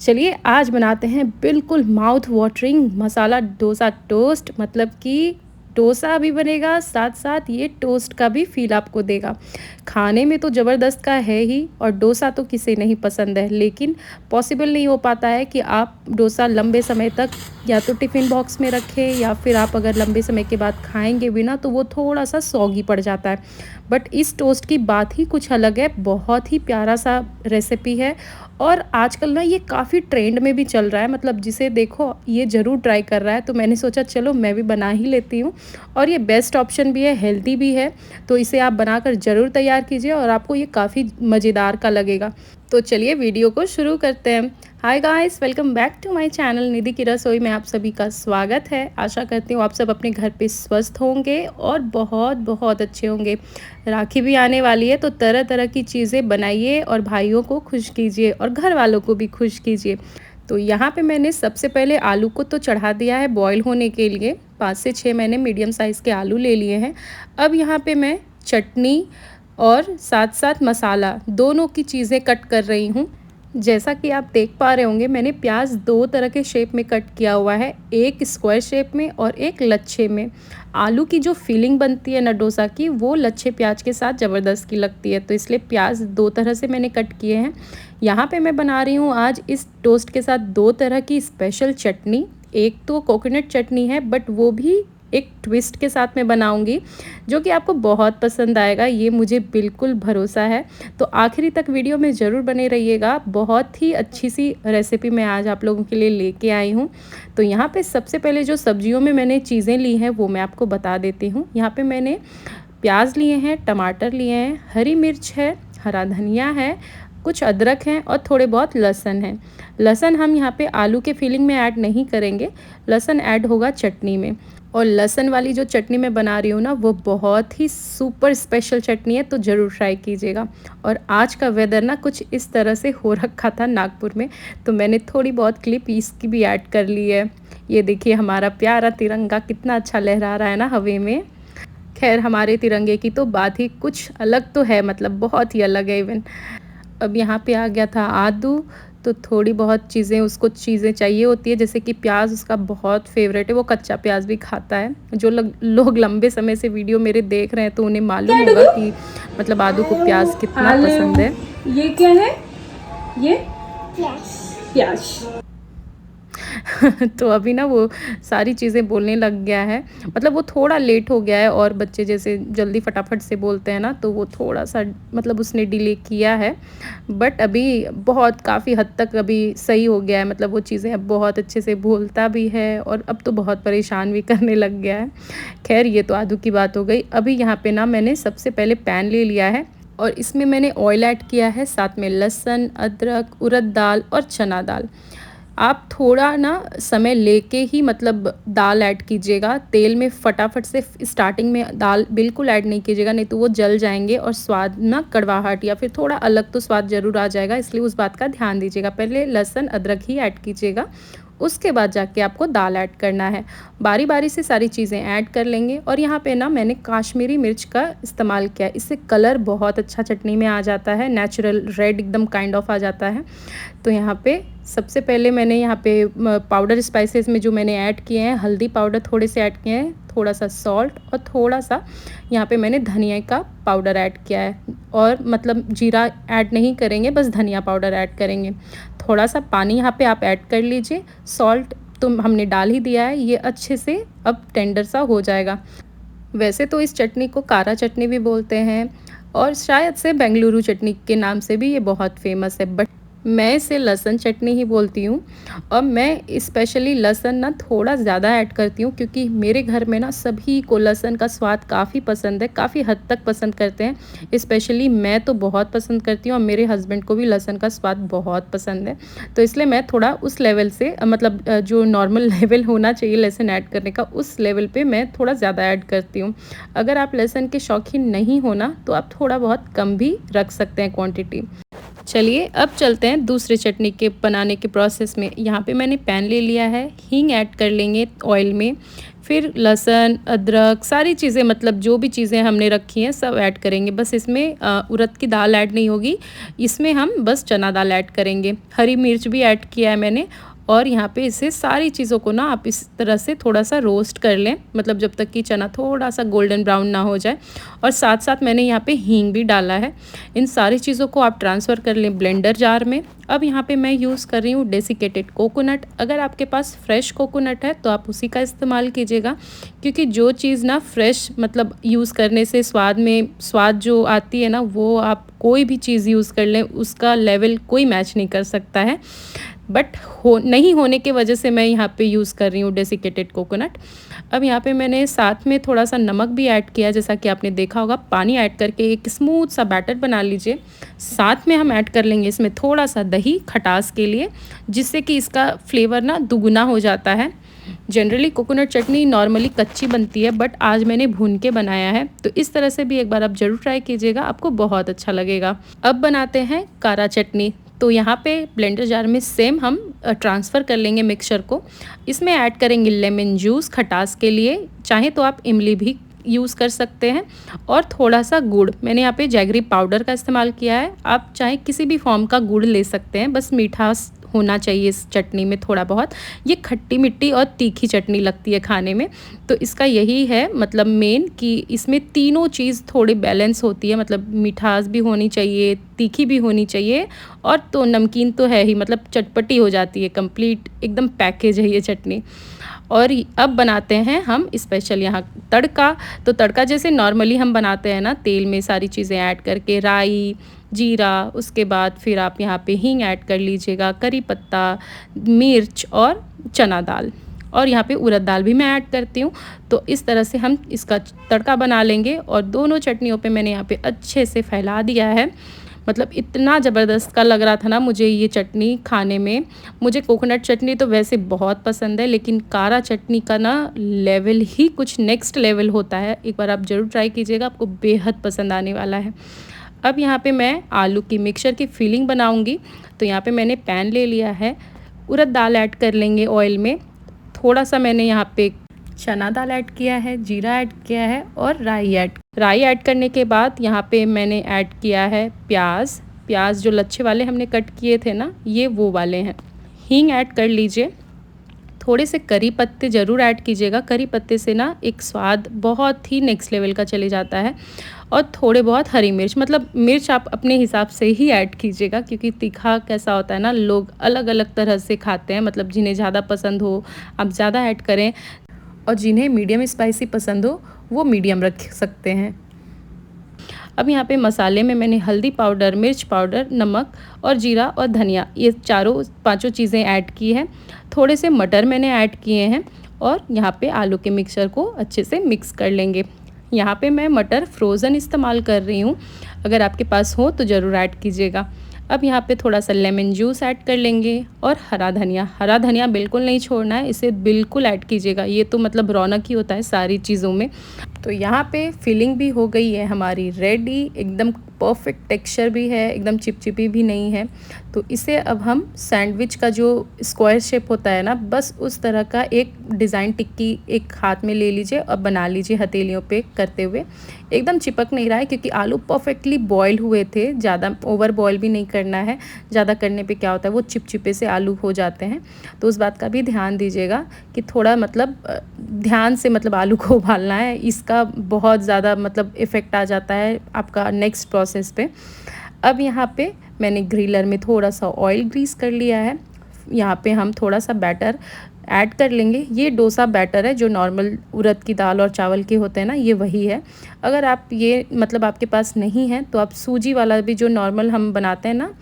चलिए आज बनाते हैं बिल्कुल mouth watering masala dosa toast. मतलब कि डोसा भी बनेगा, साथ साथ ये टोस्ट का भी फील आपको देगा। खाने में तो ज़बरदस्त का है ही, और डोसा तो किसे नहीं पसंद है, लेकिन पॉसिबल नहीं हो पाता है कि आप डोसा लंबे समय तक या तो टिफ़िन बॉक्स में रखें, या फिर आप अगर लंबे समय के बाद खाएंगे भी ना तो वो थोड़ा सा सॉगी पड़ जाता है। बट इस टोस्ट की बात ही कुछ अलग है, बहुत ही प्यारा सा रेसिपी है। और आजकल ना ये काफ़ी ट्रेंड में भी चल रहा है, मतलब जिसे देखो ये ज़रूर ट्राई कर रहा है, तो मैंने सोचा चलो मैं भी बना ही लेती हूँ। और ये बेस्ट ऑप्शन भी है, हेल्दी भी है। तो इसे आप बनाकर ज़रूर तैयार कीजिए और आपको ये काफ़ी मज़ेदार का लगेगा। तो चलिए वीडियो को शुरू करते हैं। Hi guys, welcome back to my channel Nidhi की रसोई में आप सभी का स्वागत है। आशा करती हूँ आप सब अपने घर पे स्वस्थ होंगे और बहुत बहुत अच्छे होंगे। राखी भी आने वाली है, तो तरह तरह की चीज़ें बनाइए और भाइयों को खुश कीजिए और घर वालों को भी खुश कीजिए। तो यहाँ पे मैंने सबसे पहले आलू को तो चढ़ा दिया है बॉईल होने के लिए। 5 से 6 मैंने मीडियम साइज़ के आलू ले लिए हैं। अब यहाँ पे मैं चटनी और साथ साथ मसाला दोनों की चीज़ें कट कर रही हूँ। जैसा कि आप देख पा रहे होंगे, मैंने प्याज 2 तरह के शेप में कट किया हुआ है, एक स्क्वायर शेप में और एक लच्छे में। आलू की जो फीलिंग बनती है ना डोसा की, वो लच्छे प्याज के साथ ज़बरदस्त की लगती है, तो इसलिए प्याज 2 तरह से मैंने कट किए हैं। यहाँ पे मैं बना रही हूँ आज इस टोस्ट के साथ 2 तरह की स्पेशल चटनी। एक तो कोकोनट चटनी है, बट वो भी एक ट्विस्ट के साथ मैं बनाऊंगी, जो कि आपको बहुत पसंद आएगा, ये मुझे बिल्कुल भरोसा है। तो आखिरी तक वीडियो में ज़रूर बने रहिएगा। बहुत ही अच्छी सी रेसिपी मैं आज आप लोगों के लिए लेके आई हूँ। तो यहाँ पे सबसे पहले जो सब्जियों में मैंने चीज़ें ली हैं वो मैं आपको बता देती हूँ। यहाँ पे मैंने प्याज लिए हैं, टमाटर लिए हैं, हरी मिर्च है, हरा धनिया है, कुछ अदरक हैं और थोड़े बहुत लहसुन हैं। लहसुन हम यहाँ पे आलू के फीलिंग में ऐड नहीं करेंगे, लहसुन ऐड होगा चटनी में। और लहसुन वाली जो चटनी मैं बना रही हूँ ना, वो बहुत ही सुपर स्पेशल चटनी है, तो ज़रूर ट्राई कीजिएगा। और आज का वेदर ना कुछ इस तरह से हो रखा था नागपुर में, तो मैंने थोड़ी बहुत क्लिप इसकी भी ऐड कर ली है। ये देखिए हमारा प्यारा तिरंगा कितना अच्छा लहरा रहा है ना हवा में। खैर, हमारे तिरंगे की तो बात ही कुछ अलग तो है, मतलब बहुत ही अलग है इवन। अब यहाँ पे आ गया था आदू, तो थोड़ी बहुत चीज़ें उसको चीज़ें चाहिए होती है, जैसे कि प्याज उसका बहुत फेवरेट है, वो कच्चा प्याज भी खाता है। जो लोग लंबे समय से वीडियो मेरे देख रहे हैं तो उन्हें मालूम होगा कि मतलब आदू को प्याज कितना पसंद है। ये क्या है? ये प्याज। तो अभी ना वो सारी चीज़ें बोलने लग गया है, मतलब वो थोड़ा लेट हो गया है, और बच्चे जैसे जल्दी फटाफट से बोलते हैं ना, तो वो थोड़ा सा मतलब उसने डिले किया है। बट अभी बहुत काफ़ी हद तक अभी सही हो गया है, मतलब वो चीज़ें अब बहुत अच्छे से बोलता भी है, और अब तो बहुत परेशान भी करने लग गया है। खैर, ये तो आदू की बात हो गई। अभी यहाँ पे ना मैंने सबसे पहले पैन ले लिया है, और इसमें मैंने ऑयल ऐड किया है, साथ में लहसुन, अदरक, उड़द दाल और चना दाल। आप थोड़ा ना समय लेके ही मतलब दाल ऐड कीजिएगा, तेल में फटाफट से स्टार्टिंग में दाल बिल्कुल ऐड नहीं कीजिएगा, नहीं तो वो जल जाएंगे और स्वाद ना कड़वाहट या फिर थोड़ा अलग तो स्वाद ज़रूर आ जाएगा, इसलिए उस बात का ध्यान दीजिएगा। पहले लहसुन अदरक ही ऐड कीजिएगा, उसके बाद जाके आपको दाल ऐड करना है। बारी बारी से सारी चीज़ें ऐड कर लेंगे। और यहाँ पे ना मैंने काश्मीरी मिर्च का इस्तेमाल किया, इससे कलर बहुत अच्छा चटनी में आ जाता है, नेचुरल रेड एकदम काइंड ऑफ आ जाता है। तो यहाँ पे सबसे पहले मैंने यहाँ पे पाउडर स्पाइसेस में जो मैंने ऐड किए हैं, हल्दी पाउडर थोड़े से ऐड किए हैं, थोड़ा सा सॉल्ट, और थोड़ा सा यहाँ पे मैंने धनिया का पाउडर ऐड किया है। और मतलब जीरा ऐड नहीं करेंगे, बस धनिया पाउडर ऐड करेंगे। थोड़ा सा पानी यहाँ पे आप ऐड कर लीजिए। सॉल्ट तो हमने डाल ही दिया है, ये अच्छे से अब टेंडर सा हो जाएगा। वैसे तो इस चटनी को कारा चटनी भी बोलते हैं, और शायद से बेंगलुरु चटनी के नाम से भी ये बहुत फेमस है, बट मैं इसे लहसुन चटनी ही बोलती हूँ। और मैं स्पेशली लहसुन ना थोड़ा ज़्यादा ऐड करती हूँ, क्योंकि मेरे घर में ना सभी को लहसुन का स्वाद काफ़ी पसंद है, काफ़ी हद तक पसंद करते हैं। स्पेशली मैं तो बहुत पसंद करती हूँ, और मेरे हस्बैंड को भी लहसुन का स्वाद बहुत पसंद है। तो इसलिए मैं थोड़ा उस लेवल से मतलब जो नॉर्मल लेवल होना चाहिए लहसुन ऐड करने का, उस लेवल पर मैं थोड़ा ज़्यादा ऐड करती हूँ। अगर आप लहसुन के शौकीन नहीं हो ना, तो आप थोड़ा बहुत कम भी रख सकते हैं क्वान्टिटी। चलिए अब चलते हैं दूसरे चटनी के बनाने के प्रोसेस में। यहाँ पे मैंने पैन ले लिया है, हींग ऐड कर लेंगे ऑयल में, फिर लहसुन, अदरक, सारी चीज़ें मतलब जो भी चीज़ें हमने रखी हैं सब ऐड करेंगे। बस इसमें उड़द की दाल ऐड नहीं होगी, इसमें हम बस चना दाल ऐड करेंगे। हरी मिर्च भी ऐड किया है मैंने, और यहाँ पे इसे सारी चीज़ों को ना आप इस तरह से थोड़ा सा रोस्ट कर लें, मतलब जब तक कि चना थोड़ा सा गोल्डन ब्राउन ना हो जाए। और साथ साथ मैंने यहाँ पे हींग भी डाला है। इन सारी चीज़ों को आप ट्रांसफ़र कर लें ब्लेंडर जार में। अब यहाँ पे मैं यूज़ कर रही हूँ डेसिकेटेड कोकोनट। अगर आपके पास फ्रेश कोकोनट है तो आप उसी का इस्तेमाल कीजिएगा, क्योंकि जो चीज़ ना फ्रेश मतलब यूज़ करने से स्वाद जो आती है ना, वो आप कोई भी चीज़ यूज़ कर लें उसका लेवल कोई मैच नहीं कर सकता है। बट नहीं होने की वजह से मैं यहाँ पे यूज़ कर रही हूँ डेसिकेटेड कोकोनट। अब यहाँ पे मैंने साथ में थोड़ा सा नमक भी ऐड किया, जैसा कि आपने देखा होगा। पानी ऐड करके एक स्मूथ सा बैटर बना लीजिए। साथ में हम ऐड कर लेंगे इसमें थोड़ा सा दही खटास के लिए, जिससे कि इसका फ्लेवर ना दुगुना हो जाता है। जनरली कोकोनट चटनी नॉर्मली कच्ची बनती है, बट आज मैंने भून के बनाया है, तो इस तरह से भी एक बार आप ज़रूर ट्राई कीजिएगा, आपको बहुत अच्छा लगेगा। अब बनाते हैं कारा चटनी। तो यहाँ पे ब्लेंडर जार में सेम हम ट्रांसफ़र कर लेंगे मिक्सचर को। इसमें ऐड करेंगे लेमन जूस खटास के लिए, चाहे तो आप इमली भी यूज़ कर सकते हैं, और थोड़ा सा गुड़। मैंने यहाँ पे जैगरी पाउडर का इस्तेमाल किया है, आप चाहे किसी भी फॉर्म का गुड़ ले सकते हैं, बस मीठास होना चाहिए इस चटनी में थोड़ा बहुत। ये खट्टी मिट्टी और तीखी चटनी लगती है खाने में, तो इसका यही है मतलब मेन कि इसमें तीनों चीज़ थोड़ी बैलेंस होती है, मतलब मिठास भी होनी चाहिए, तीखी भी होनी चाहिए, और तो नमकीन तो है ही, मतलब चटपटी हो जाती है। कंप्लीट एकदम पैकेज है ये चटनी। और अब बनाते हैं हम स्पेशल यहाँ तड़का। तो तड़का जैसे नॉर्मली हम बनाते हैं ना, तेल में सारी चीज़ें ऐड करके, राई, जीरा, उसके बाद फिर आप यहाँ पे हींग ऐड कर लीजिएगा, करी पत्ता, मिर्च और चना दाल, और यहाँ पे उड़द दाल भी मैं ऐड करती हूँ। तो इस तरह से हम इसका तड़का बना लेंगे, और दोनों चटनियों पे मैंने यहाँ पे अच्छे से फैला दिया है। मतलब इतना ज़बरदस्त का लग रहा था ना मुझे ये चटनी खाने में। मुझे कोकोनट चटनी तो वैसे बहुत पसंद है, लेकिन कारा चटनी का ना लेवल ही कुछ नेक्स्ट लेवल होता है। एक बार आप ज़रूर ट्राई कीजिएगा, आपको बेहद पसंद आने वाला है। अब यहाँ पे मैं आलू की मिक्सचर की फिलिंग बनाऊंगी। तो यहाँ पे मैंने पैन ले लिया है, उड़द दाल ऐड कर लेंगे ऑयल में, थोड़ा सा मैंने यहाँ पे चना दाल ऐड किया है, जीरा ऐड किया है, और राई ऐड करने के बाद यहाँ पे मैंने ऐड किया है प्याज जो लच्छे वाले हमने कट किए थे ना, ये वो वाले हैं। हींग ऐड कर लीजिए, थोड़े से करी पत्ते ज़रूर ऐड कीजिएगा। करी पत्ते से ना एक स्वाद बहुत ही नेक्स्ट लेवल का चले जाता है। और थोड़े बहुत हरी मिर्च, मतलब मिर्च आप अपने हिसाब से ही ऐड कीजिएगा, क्योंकि तीखा कैसा होता है ना, लोग अलग अलग तरह से खाते हैं। मतलब जिन्हें ज़्यादा पसंद हो आप ज़्यादा ऐड करें, और जिन्हें मीडियम स्पाइसी पसंद हो वो मीडियम रख सकते हैं। अब यहाँ पे मसाले में मैंने हल्दी पाउडर, मिर्च पाउडर, नमक और जीरा और धनिया, ये पांचों चीज़ें ऐड की हैं। थोड़े से मटर मैंने ऐड किए हैं, और यहाँ पे आलू के मिक्सचर को अच्छे से मिक्स कर लेंगे। यहाँ पे मैं मटर फ्रोज़न इस्तेमाल कर रही हूँ, अगर आपके पास हो तो ज़रूर ऐड कीजिएगा। अब यहाँ पे थोड़ा सा लेमन जूस ऐड कर लेंगे, और हरा धनिया बिल्कुल नहीं छोड़ना है, इसे बिल्कुल ऐड कीजिएगा। ये तो मतलब रौनक ही होता है सारी चीज़ों में। तो यहाँ पे फिलिंग भी हो गई है हमारी रेडी, एकदम परफेक्ट टेक्सचर भी है, एकदम चिपचिपी भी नहीं है। तो इसे अब हम सैंडविच का जो स्क्वायर शेप होता है ना, बस उस तरह का एक डिज़ाइन टिक्की एक हाथ में ले लीजिए और बना लीजिए हथेलियों पे करते हुए। एकदम चिपक नहीं रहा है, क्योंकि आलू परफेक्टली बॉयल हुए थे, ज़्यादा ओवर बॉयल भी नहीं करना है। ज़्यादा करने पे क्या होता है, वो चिपचिपे से आलू हो जाते हैं। तो उस बात का भी ध्यान दीजिएगा कि थोड़ा मतलब ध्यान से मतलब आलू को उबालना है, इसका बहुत ज़्यादा मतलब इफ़ेक्ट आ जाता है आपका नेक्स्ट प्रोसेस पे। अब यहाँ पे मैंने ग्रिलर में थोड़ा सा ऑयल ग्रीस कर लिया है। यहाँ पे हम थोड़ा सा बैटर ऐड कर लेंगे। ये डोसा बैटर है जो नॉर्मल उड़द की दाल और चावल के होते हैं ना, ये वही है। अगर आप ये मतलब आपके पास नहीं है तो आप सूजी वाला भी जो नॉर्मल हम बनाते हैं ना,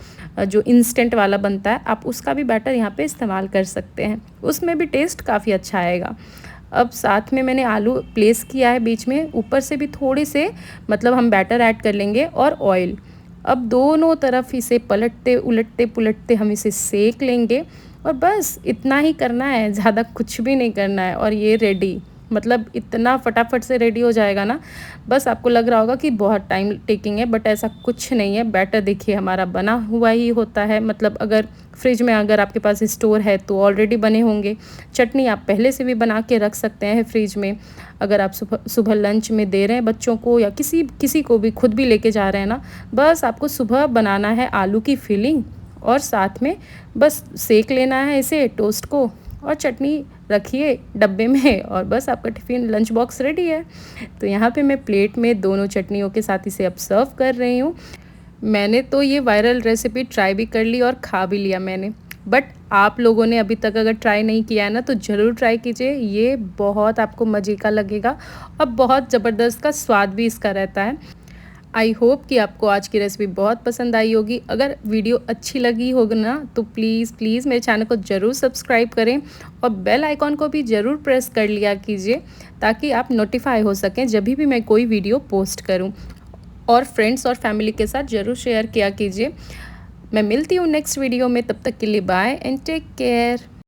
जो इंस्टेंट वाला बनता है, आप उसका भी बैटर यहाँ पे इस्तेमाल कर सकते हैं, उसमें भी टेस्ट काफ़ी अच्छा आएगा। अब साथ में मैंने आलू प्लेस किया है बीच में, ऊपर से भी थोड़े से मतलब हम बैटर ऐड कर लेंगे और ऑयल। अब दोनों तरफ इसे पलटते उलटते पुलटते हम इसे सेक लेंगे, और बस इतना ही करना है, ज़्यादा कुछ भी नहीं करना है, और ये रेडी। मतलब इतना फटाफट से रेडी हो जाएगा ना, बस आपको लग रहा होगा कि बहुत टाइम टेकिंग है, बट ऐसा कुछ नहीं है। बैटर देखिए हमारा बना हुआ ही होता है, मतलब अगर फ्रिज में अगर आपके पास स्टोर है तो ऑलरेडी बने होंगे। चटनी आप पहले से भी बना के रख सकते हैं फ्रिज में। अगर आप सुबह सुबह लंच में दे रहे हैं बच्चों को या किसी को भी, खुद भी लेके जा रहे हैं ना, बस आपको सुबह बनाना है आलू की फिलिंग और साथ में बस सेक लेना है इसे टोस्ट को, और चटनी रखिए डब्बे में और बस आपका टिफ़िन लंच बॉक्स रेडी है। तो यहाँ पे मैं प्लेट में दोनों चटनियों के साथ इसे अब सर्व कर रही हूँ। मैंने तो ये वायरल रेसिपी ट्राई भी कर ली और खा भी लिया मैंने, बट आप लोगों ने अभी तक अगर ट्राई नहीं किया है ना तो ज़रूर ट्राई कीजिए। ये बहुत आपको मज़े का लगेगा और बहुत ज़बरदस्त का स्वाद भी इसका रहता है। आई होप कि आपको आज की रेसिपी बहुत पसंद आई होगी। अगर वीडियो अच्छी लगी होगी ना तो प्लीज़ मेरे चैनल को ज़रूर सब्सक्राइब करें और बेल आइकॉन को भी ज़रूर प्रेस कर लिया कीजिए, ताकि आप नोटिफाई हो सकें जब भी मैं कोई वीडियो पोस्ट करूं। और फ्रेंड्स और फैमिली के साथ ज़रूर शेयर किया कीजिए। मैं मिलती हूँ नेक्स्ट वीडियो में, तब तक के लिए बाय एंड टेक केयर।